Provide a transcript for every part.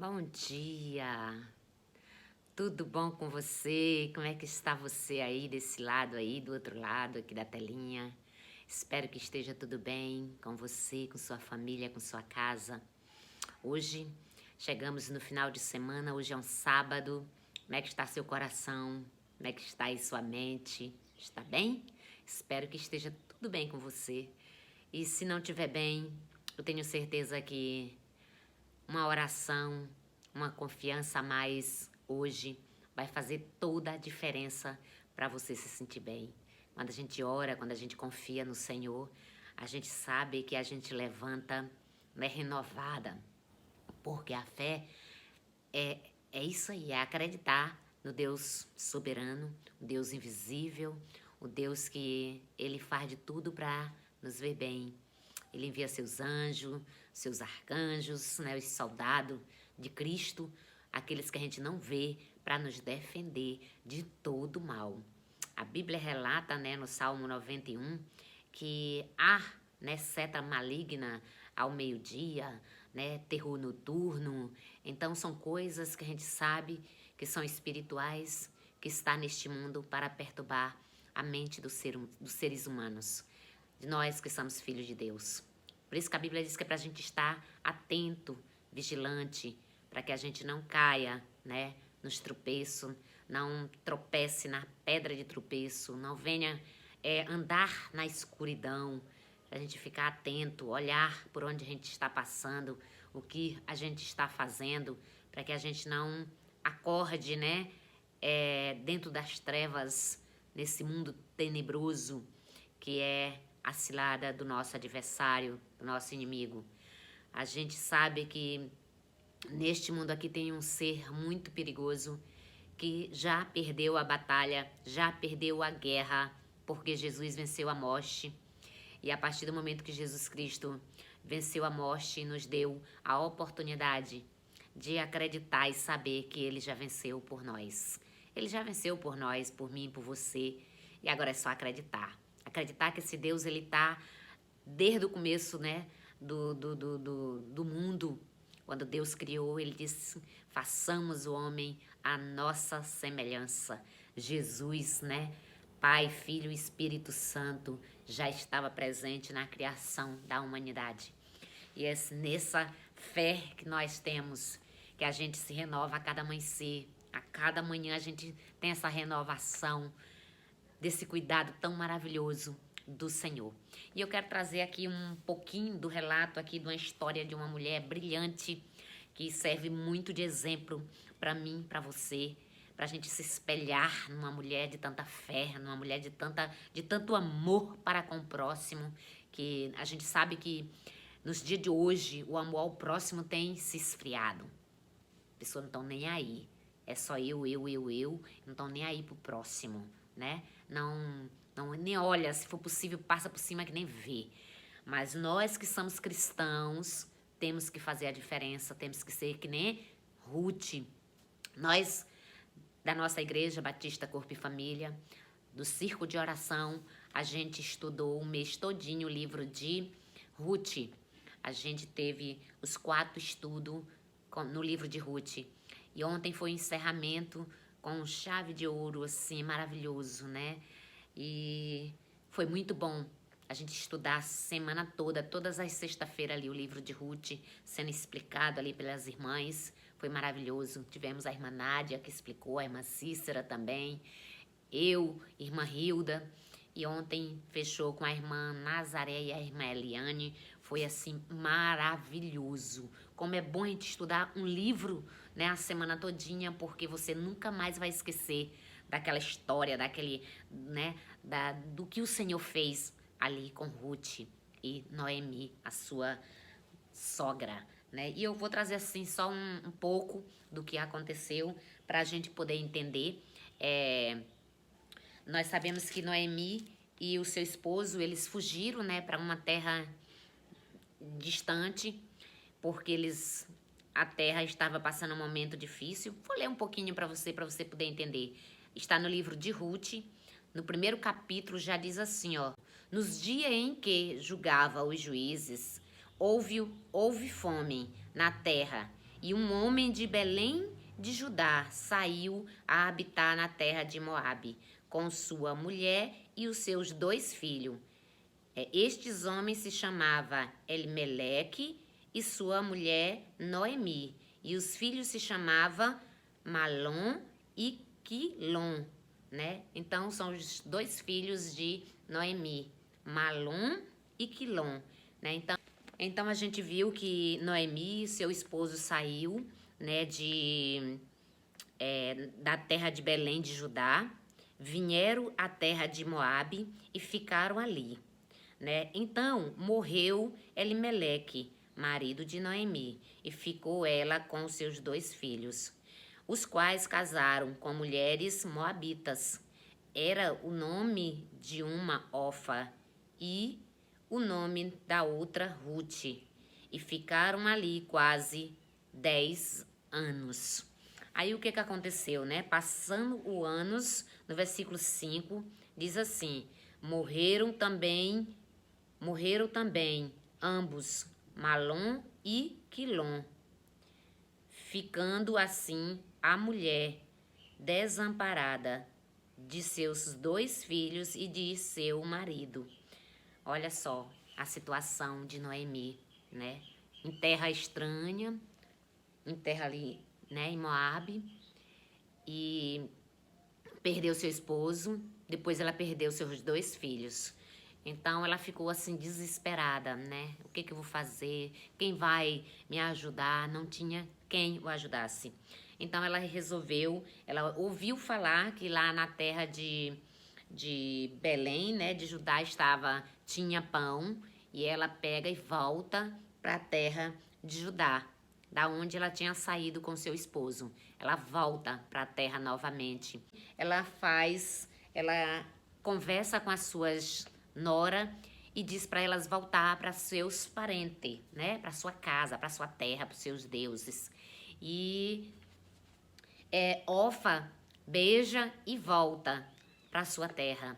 Bom dia, tudo bom com você? Como é que está você aí desse lado aí, do outro lado aqui da telinha? Espero que esteja tudo bem com você, com sua família, com sua casa. Hoje chegamos no final de semana, hoje é um sábado. Como é que está seu coração? Como é que está aí sua mente? Está bem? Espero que esteja tudo bem com você. E se não estiver bem, eu tenho certeza que uma oração, uma confiança a mais hoje vai fazer toda a diferença para você se sentir bem. Quando a gente ora, quando a gente confia no Senhor, a gente sabe que a gente levanta, né, renovada, porque a fé é isso aí, é acreditar no Deus soberano, o Deus invisível, o Deus que Ele faz de tudo para nos ver bem. Ele envia seus anjos, seus arcanjos, né, os soldados de Cristo, aqueles que a gente não vê, para nos defender de todo mal. A Bíblia relata, né, no Salmo 91, que há, né, seta maligna ao meio-dia, né, terror noturno. Então são coisas que a gente sabe que são espirituais, que está neste mundo para perturbar a mente dos seres humanos, de nós que somos filhos de Deus. Por isso que a Bíblia diz que é para a gente estar atento, vigilante, para que a gente não caia, né, nos tropeços, não tropece na pedra de tropeço, não venha andar na escuridão, para a gente ficar atento, olhar por onde a gente está passando, o que a gente está fazendo, para que a gente não acorde, né, dentro das trevas, nesse mundo tenebroso que é a cilada do nosso adversário, do nosso inimigo. A gente sabe que neste mundo aqui tem um ser muito perigoso que já perdeu a batalha, já perdeu a guerra, porque Jesus venceu a morte. E a partir do momento que Jesus Cristo venceu a morte, nos deu a oportunidade de acreditar e saber que Ele já venceu por nós. Ele já venceu por nós, por mim, por você. E agora é só acreditar. Acreditar que esse Deus, Ele está desde o começo, né, do mundo. Quando Deus criou, Ele disse, façamos o homem à nossa semelhança. Jesus, né, Pai, Filho e Espírito Santo já estava presente na criação da humanidade. E é nessa fé que nós temos, que a gente se renova a cada amanhecer. A cada manhã a gente tem essa renovação desse cuidado tão maravilhoso do Senhor. E eu quero trazer aqui um pouquinho do relato aqui de uma história de uma mulher brilhante que serve muito de exemplo para mim, para você, para a gente se espelhar numa mulher de tanta fé, numa mulher de tanto amor para com o próximo, que a gente sabe que nos dias de hoje o amor ao próximo tem se esfriado. As pessoas não estão nem aí. É só eu, não estão nem aí pro próximo, né? Não nem olha, se for possível, passa por cima que nem vê. Mas nós que somos cristãos, temos que fazer a diferença, temos que ser que nem Ruth. Nós, da nossa igreja Batista Corpo e Família, do Círculo de Oração, a gente estudou um mês todinho o livro de Ruth. A gente teve os 4 estudos no livro de Ruth. E ontem foi o encerramento com chave de ouro, assim, maravilhoso, né? E foi muito bom a gente estudar a semana toda, todas as sexta-feiras ali, o livro de Ruth sendo explicado ali pelas irmãs. Foi maravilhoso. Tivemos a irmã Nádia que explicou, a irmã Cícera também, eu, irmã Hilda. E ontem fechou com a irmã Nazaré e a irmã Eliane. Foi assim maravilhoso. Como é bom a gente estudar um livro, né, a semana todinha, porque você nunca mais vai esquecer daquela história, daquele, né, do que o Senhor fez ali com Ruth e Noemi, a sua sogra, né? E eu vou trazer assim só um pouco do que aconteceu para a gente poder entender. Nós sabemos que Noemi e o seu esposo, eles fugiram, né, para uma terra distante, porque a terra estava passando um momento difícil. Vou ler um pouquinho para você poder entender. Está no livro de Ruth, no primeiro capítulo já diz assim, ó: nos dias em que julgava os juízes, houve fome na terra, E um homem de Belém de Judá saiu a habitar na terra de Moabe, com sua mulher e os seus 2 filhos. Estes homens se chamavam Elimeleque e sua mulher Noemi, e os filhos se chamavam Malom e Quilom, né? Então são os 2 filhos de Noemi, Malom e Quilom, né? Então a gente viu que Noemi, seu esposo, saiu, né, da terra de Belém de Judá, vieram à terra de Moabe e ficaram ali, né? Então morreu Elimeleque, marido de Noemi, e ficou ela com os seus 2 filhos, os quais casaram com mulheres moabitas. Era o nome de uma Ofa e o nome da outra Ruth, e ficaram ali quase 10 anos. Aí o que aconteceu, né? Passando os anos, no versículo 5, diz assim: morreram também ambos, Malom e Quilom, ficando assim a mulher desamparada de seus 2 filhos e de seu marido. Olha só a situação de Noemi, né? Em terra estranha, em terra ali, né, em Moabe, e perdeu seu esposo, depois ela perdeu seus 2 filhos. Então ela ficou assim desesperada, né? O que eu vou fazer? Quem vai me ajudar? Não tinha quem o ajudasse. Então ela resolveu, ela ouviu falar que lá na terra de Belém, né, de Judá, tinha pão, e ela pega e volta para a terra de Judá, da onde ela tinha saído com seu esposo. Ela volta para a terra novamente. Ela conversa com as suas nora e diz para elas voltar para seus parentes, né, para sua casa, para sua terra, para os seus deuses. E Ofa beija e volta para sua terra.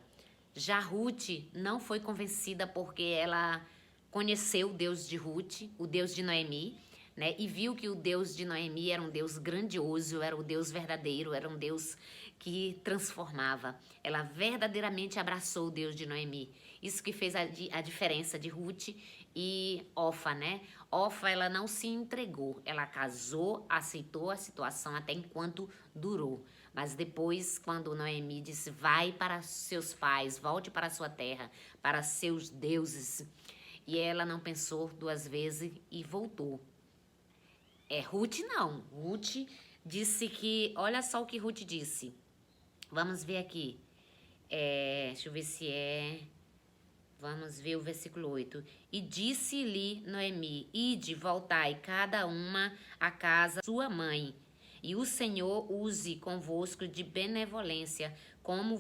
Já Ruth não foi convencida porque ela conheceu o Deus de Ruth, o Deus de Noemi, né? E viu que o Deus de Noemi era um Deus grandioso, era o Deus verdadeiro, era um Deus que transformava. Ela verdadeiramente abraçou o Deus de Noemi. Isso que fez a diferença de Ruth e Ofa, né? Ofa, ela não se entregou, ela casou, aceitou a situação até enquanto durou. Mas depois, quando Noemi disse, vai para seus pais, volte para sua terra, para seus deuses, e ela não pensou 2 vezes e voltou. Ruth não. Ruth disse que, olha só o que Ruth disse. Vamos ver aqui. Deixa eu ver se vamos ver o versículo 8. E disse-lhe Noemi, ide, voltai, cada uma à casa de sua mãe, e o Senhor use convosco de benevolência, como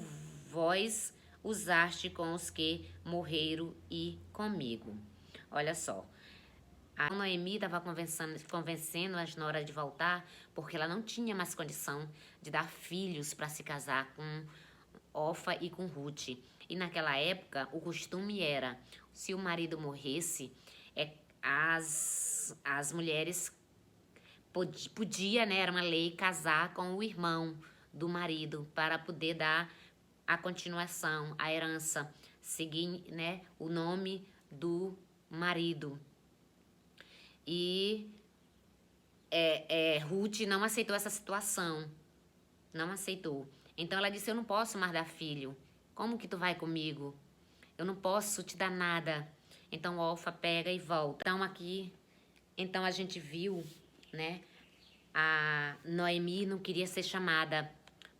vós usaste com os que morreram e comigo. Olha só. A Noemi estava convencendo as noras de voltar porque ela não tinha mais condição de dar filhos para se casar com Ofa e com Ruth. E naquela época o costume era, se o marido morresse, as mulheres podia, né, era uma lei, casar com o irmão do marido para poder dar a continuação, a herança, seguir, né, o nome do marido. E Ruth não aceitou essa situação. Não aceitou. Então ela disse, eu não posso mais dar filho. Como que tu vai comigo? Eu não posso te dar nada. Então Orfa pega e volta. Então a gente viu, né? A Noemi não queria ser chamada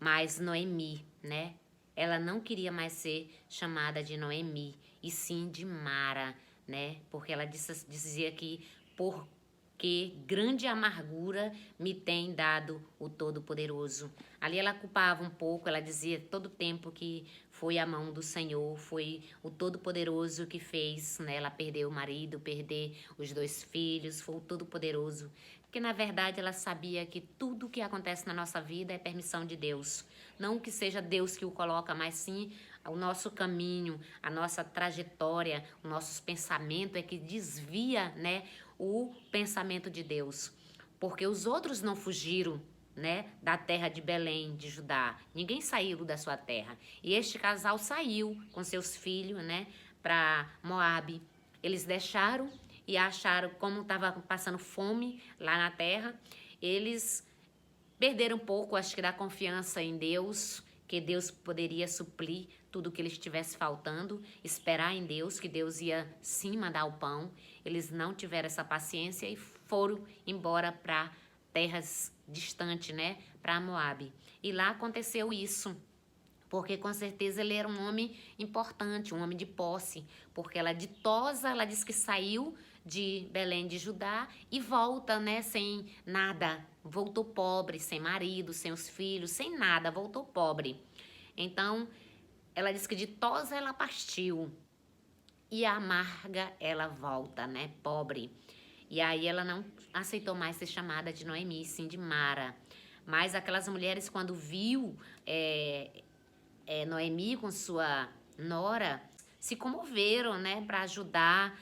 mais Noemi, né? Ela não queria mais ser chamada de Noemi, e sim de Mara, né? Porque ela dizia que porque grande amargura me tem dado o Todo-Poderoso. Ali ela culpava um pouco, ela dizia todo tempo que foi a mão do Senhor, foi o Todo-Poderoso que fez, né? Ela perdeu o marido, perder os 2 filhos, foi o Todo-Poderoso. Porque, na verdade, ela sabia que tudo que acontece na nossa vida é permissão de Deus. Não que seja Deus que o coloca, mas sim o nosso caminho, a nossa trajetória, os nossos pensamentos é que desvia, né, o pensamento de Deus. porque os outros não fugiram, né, da terra de Belém, de Judá. Ninguém saiu da sua terra. E este casal saiu com seus filhos, né, para Moabe. Eles deixaram e acharam, como estava passando fome lá na terra, eles perderam um pouco, acho que, da confiança em Deus, que Deus poderia suprir tudo que lhes estivesse faltando, esperar em Deus, que Deus ia sim mandar o pão. Eles não tiveram essa paciência e foram embora para terras distantes, né, para Moabe. E lá aconteceu isso, porque com certeza ele era um homem importante, um homem de posse, porque ela ditosa, ela disse que saiu de Belém de Judá e volta, né, sem nada, voltou pobre, sem marido, sem os filhos, sem nada, voltou pobre. Então, ela disse que ditosa ela partiu e amarga ela volta, né, pobre. E aí ela não aceitou mais ser chamada de Noemi, sim de Mara. Mas aquelas mulheres, quando viu Noemi com sua nora, se comoveram, né, para ajudar,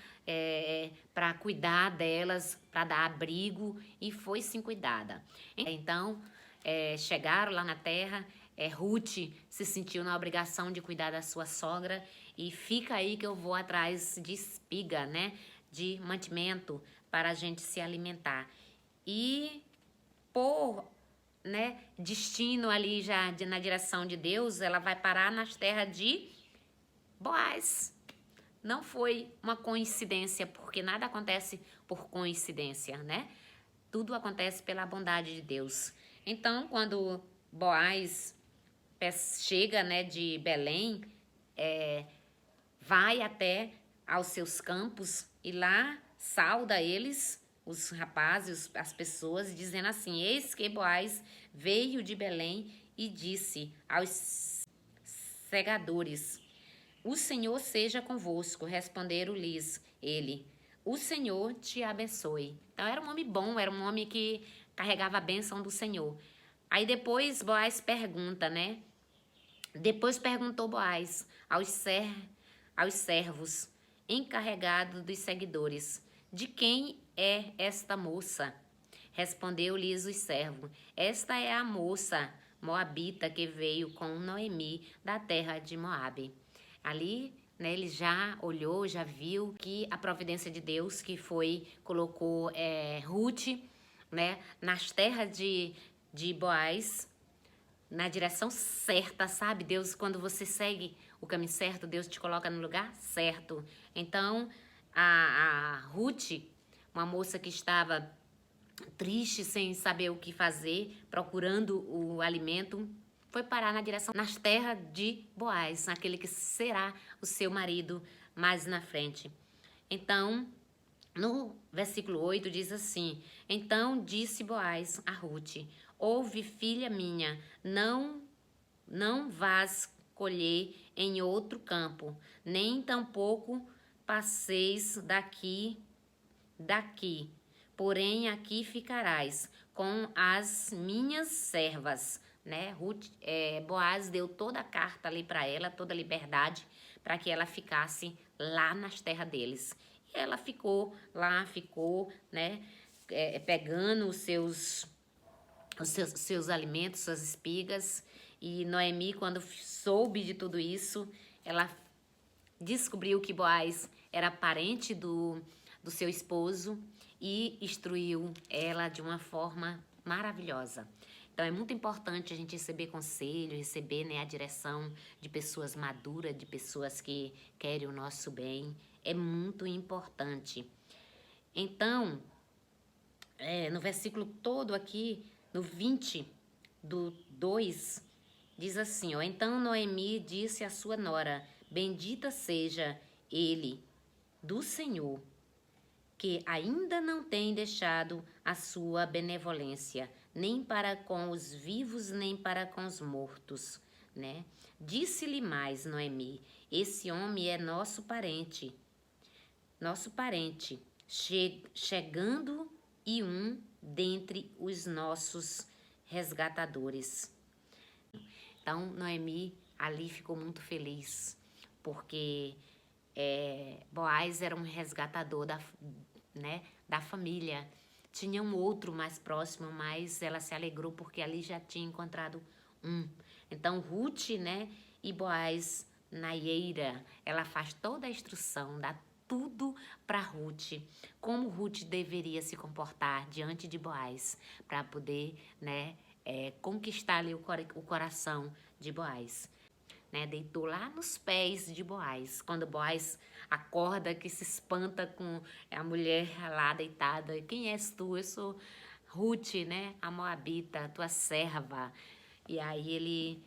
para cuidar delas, para dar abrigo, e foi sim cuidada. Então, chegaram lá na terra, Ruth se sentiu na obrigação de cuidar da sua sogra, e fica aí que eu vou atrás de espiga, né, de mantimento para a gente se alimentar. E por, né, destino ali já na direção de Deus, ela vai parar nas terras de Boaz. Não foi uma coincidência, porque nada acontece por coincidência, né? Tudo acontece pela bondade de Deus. Então, quando Boaz chega, né, de Belém, vai até aos seus campos e lá sauda eles, os rapazes, as pessoas, dizendo assim: eis que Boaz veio de Belém e disse aos segadores: o Senhor seja convosco. Responderam-lhes ele: o Senhor te abençoe. Então era um homem bom, era um homem que carregava a bênção do Senhor. Aí depois Boaz pergunta, né? Depois perguntou Boaz aos servos encarregados dos seguidores: de quem é esta moça? Respondeu-lhes o servo: esta é a moça moabita que veio com Noemi da terra de Moabe. Ali, né, ele já olhou, já viu que a providência de Deus que colocou Ruth, né, nas terras de Boaz, na direção certa, sabe? Deus, quando você segue o caminho certo, Deus te coloca no lugar certo. Então, a Ruth, uma moça que estava triste, sem saber o que fazer, procurando o alimento, foi parar nas terras de Boaz, aquele que será o seu marido mais na frente. Então, no versículo 8 diz assim: então disse Boaz a Ruth: ouve, filha minha, não vás colher em outro campo, nem tampouco passeis daqui, porém aqui ficarás com as minhas servas, né? Boaz deu toda a carta ali para ela, toda a liberdade para que ela ficasse lá nas terras deles. E ela ficou lá, né? Pegando os seus alimentos, suas espigas. E Noemi, quando soube de tudo isso, ela descobriu que Boaz era parente do seu esposo e instruiu ela de uma forma maravilhosa. Então é muito importante a gente receber conselho, receber, né, a direção de pessoas maduras, de pessoas que querem o nosso bem. É muito importante. Então, no versículo todo aqui, no 20 do 2, diz assim, ó: então Noemi disse à sua nora: bendita seja ele do Senhor, que ainda não tem deixado a sua benevolência, nem para com os vivos, nem para com os mortos, né? Disse-lhe mais Noemi: esse homem é nosso parente, chegando e um dentre os nossos resgatadores. Então, Noemi ali ficou muito feliz, porque Boaz era um resgatador da família, tinha um outro mais próximo, mas ela se alegrou porque ali já tinha encontrado um. Então, Ruth, né, e Boaz, naieira, ela faz toda a instrução, dá tudo para Ruth, como Ruth deveria se comportar diante de Boaz, para poder, né, conquistar ali o coração de Boaz. Né, deitou lá nos pés de Boaz. Quando Boaz acorda, que se espanta com a mulher lá deitada. Quem és tu? Eu sou Ruth, né, a moabita, tua serva. E aí ele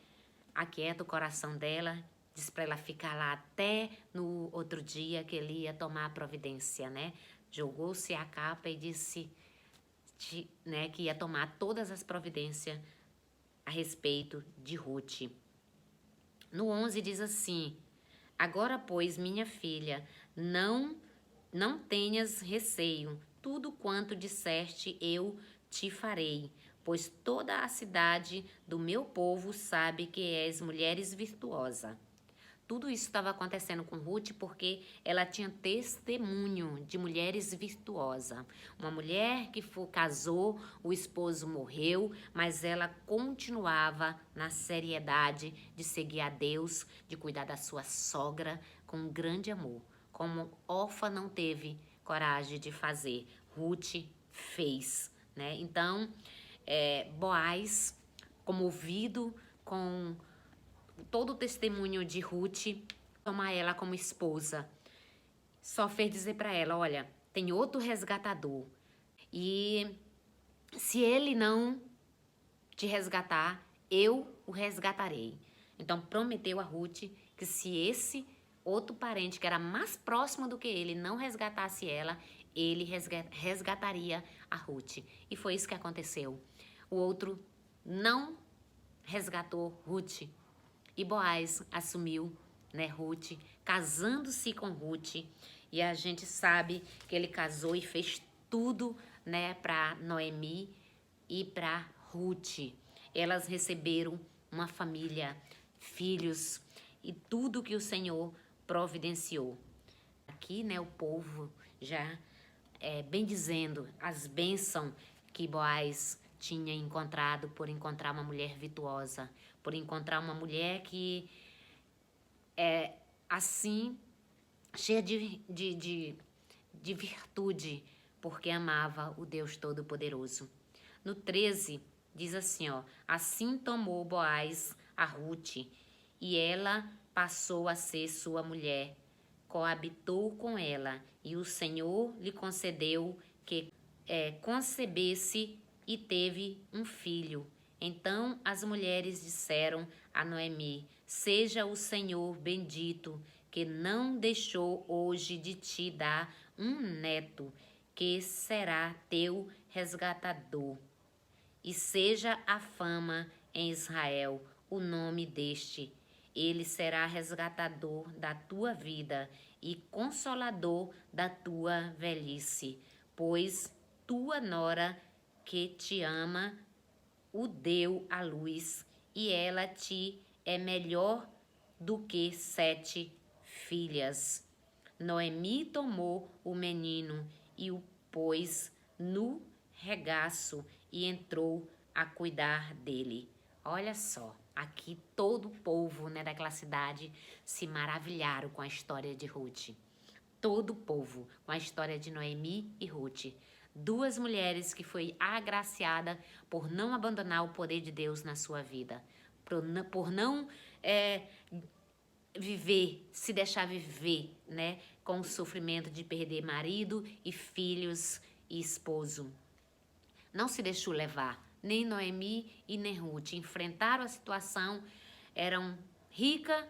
aquieta o coração dela, diz para ela ficar lá até no outro dia que ele ia tomar a providência, né? Jogou-se a capa e disse, né, que ia tomar todas as providências a respeito de Ruth. No 11 diz assim, agora, pois, minha filha, não tenhas receio, tudo quanto disseste eu te farei, pois toda a cidade do meu povo sabe que és mulher virtuosa. Tudo isso estava acontecendo com Ruth porque ela tinha testemunho de mulheres virtuosas. Uma mulher que casou, o esposo morreu, mas ela continuava na seriedade de seguir a Deus, de cuidar da sua sogra com grande amor. Como Orfa não teve coragem de fazer, Ruth fez, né? Então, Boaz, comovido com todo o testemunho de Ruth, tomar ela como esposa. Só fez dizer para ela, olha, tem outro resgatador. E se ele não te resgatar, eu o resgatarei. Então prometeu a Ruth que se esse outro parente, que era mais próximo do que ele, não resgatasse ela, ele resgataria a Ruth. E foi isso que aconteceu. O outro não resgatou Ruth. E Boaz assumiu, né, Ruth, casando-se com Ruth. E a gente sabe que ele casou e fez tudo, né, para Noemi e para Ruth. Elas receberam uma família, filhos e tudo que o Senhor providenciou. Aqui, né, o povo já bem dizendo as bênçãos que Boaz tinha encontrado por encontrar uma mulher virtuosa, por encontrar uma mulher que é assim, cheia de virtude, porque amava o Deus Todo-Poderoso. No 13, diz assim, ó, assim tomou Boaz a Ruth, e ela passou a ser sua mulher, coabitou com ela, e o Senhor lhe concedeu que concebesse e teve um filho. Então as mulheres disseram a Noemi, seja o Senhor bendito, que não deixou hoje de te dar um neto, que será teu resgatador. E seja a fama em Israel o nome deste. Ele será resgatador da tua vida e consolador da tua velhice, pois tua nora que te ama o deu à luz, e ela te é melhor do que 7 filhas. Noemi tomou o menino e o pôs no regaço e entrou a cuidar dele. Olha só, aqui todo o povo, né, daquela cidade se maravilharam com a história de Ruth. Todo o povo com a história de Noemi e Ruth. Duas mulheres que foi agraciada por não abandonar o poder de Deus na sua vida. Por não viver, se deixar viver, né, com o sofrimento de perder marido e filhos e esposo. Não se deixou levar, nem Noemi e nem Ruth. Enfrentaram a situação, eram ricas,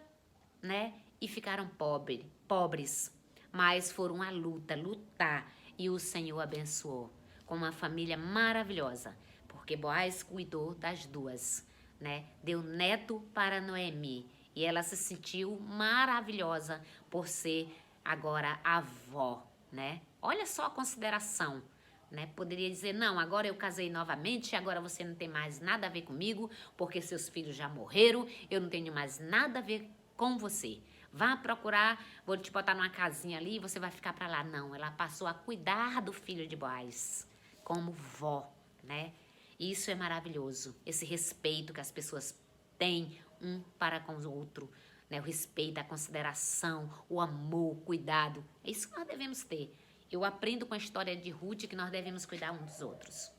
né, e ficaram pobres. Mas foram à luta, lutar, e o Senhor abençoou com uma família maravilhosa, porque Boaz cuidou das duas, né? Deu neto para Noemi, e ela se sentiu maravilhosa por ser agora avó, né? Olha só a consideração, né? Poderia dizer, não, agora eu casei novamente, agora você não tem mais nada a ver comigo, porque seus filhos já morreram, eu não tenho mais nada a ver com você. Vá procurar, vou te botar numa casinha ali e você vai ficar para lá. Não, ela passou a cuidar do filho de Boaz. como vó, né? E isso é maravilhoso, esse respeito que as pessoas têm um para com o outro, né? O respeito, a consideração, o amor, o cuidado, é isso que nós devemos ter. Eu aprendo com a história de Ruth que nós devemos cuidar uns dos outros.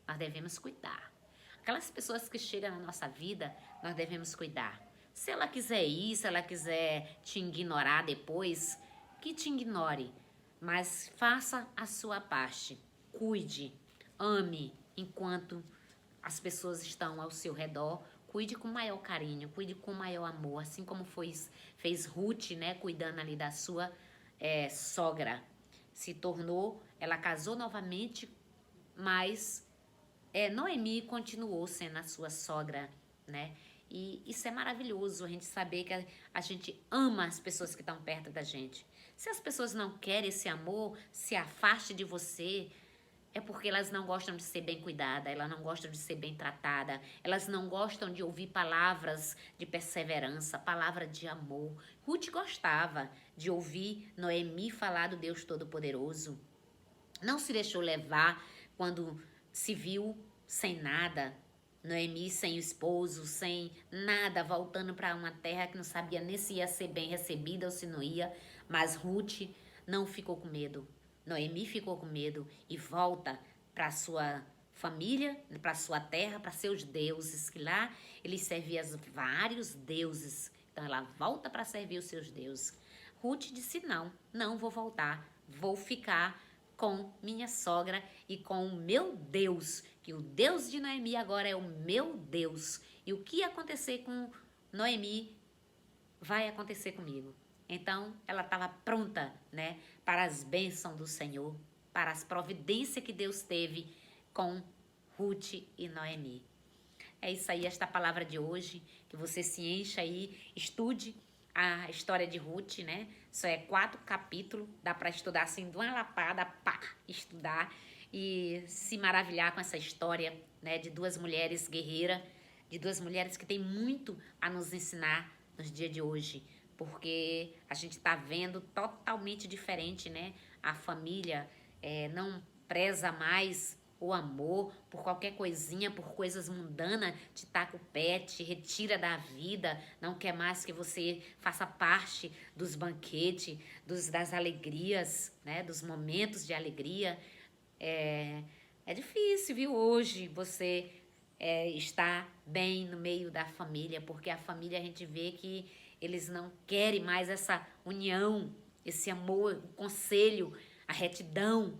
Nós devemos cuidar. Aquelas pessoas que chegam na nossa vida, nós devemos cuidar. Se ela quiser ir, se ela quiser te ignorar depois, que te ignore. Mas faça a sua parte. Cuide, ame enquanto as pessoas estão ao seu redor. Cuide com maior carinho, cuide com maior amor. Assim como fez Ruth, né, cuidando ali da sua sogra. Se tornou, ela casou novamente, mas Noemi continuou sendo a sua sogra, né? E isso é maravilhoso, a gente saber que a gente ama as pessoas que estão perto da gente. Se as pessoas não querem esse amor, se afaste de você, é porque elas não gostam de ser bem cuidadas, elas não gostam de ser bem tratadas, elas não gostam de ouvir palavras de perseverança, palavra de amor. Ruth gostava de ouvir Noemi falar do Deus Todo-Poderoso. Não se deixou levar quando se viu sem nada, Noemi sem o esposo, sem nada, voltando para uma terra que não sabia nem se ia ser bem recebida ou se não ia, mas Ruth não ficou com medo. Noemi ficou com medo e volta para sua família, para sua terra, para seus deuses, que lá eles serviam vários deuses. Então ela volta para servir os seus deuses. Ruth disse: não vou voltar, vou ficar com minha sogra e com o meu Deus, que o Deus de Noemi agora é o meu Deus. E o que acontecer com Noemi vai acontecer comigo. Então, ela estava pronta, né, para as bênçãos do Senhor, para as providências que Deus teve com Ruth e Noemi. É isso aí, esta palavra de hoje, que você se encha aí, estude a história de Ruth, né? Só é 4 capítulos, dá para estudar assim de uma lapada, pá, estudar e se maravilhar com essa história, né, de 2 mulheres guerreiras, de 2 mulheres que têm muito a nos ensinar nos dias de hoje, porque a gente está vendo totalmente diferente, né? A família não preza mais o amor por qualquer coisinha, por coisas mundanas, te taca o pé, te retira da vida, não quer mais que você faça parte dos banquetes, das alegrias, né? Dos momentos de alegria. É difícil, viu, hoje você estar bem no meio da família, porque a família a gente vê que eles não querem mais essa união, esse amor, o conselho, a retidão.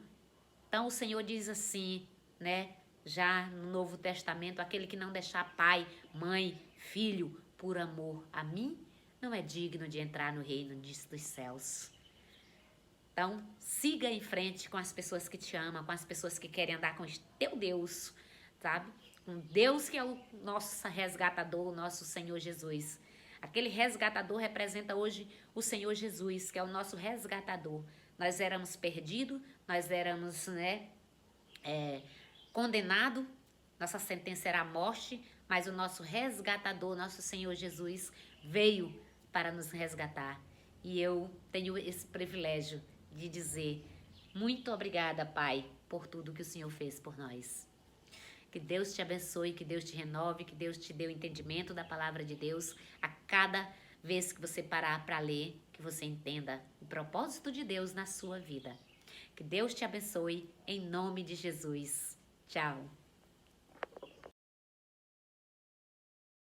Então o Senhor diz assim, né, já no Novo Testamento, aquele que não deixar pai, mãe, filho, por amor a mim, não é digno de entrar no reino dos céus. Então, siga em frente com as pessoas que te amam, com as pessoas que querem andar com o teu Deus, sabe? Um Deus que é o nosso resgatador, o nosso Senhor Jesus. Aquele resgatador representa hoje o Senhor Jesus, que é o nosso resgatador. Nós éramos perdidos, nós éramos, né, condenados, nossa sentença era a morte, mas o nosso resgatador, nosso Senhor Jesus, veio para nos resgatar. E eu tenho esse privilégio de dizer muito obrigada, Pai, por tudo que o Senhor fez por nós. Que Deus te abençoe, que Deus te renove, que Deus te dê o entendimento da palavra de Deus a cada vez que você parar para ler, que você entenda o propósito de Deus na sua vida. Que Deus te abençoe em nome de Jesus. Tchau.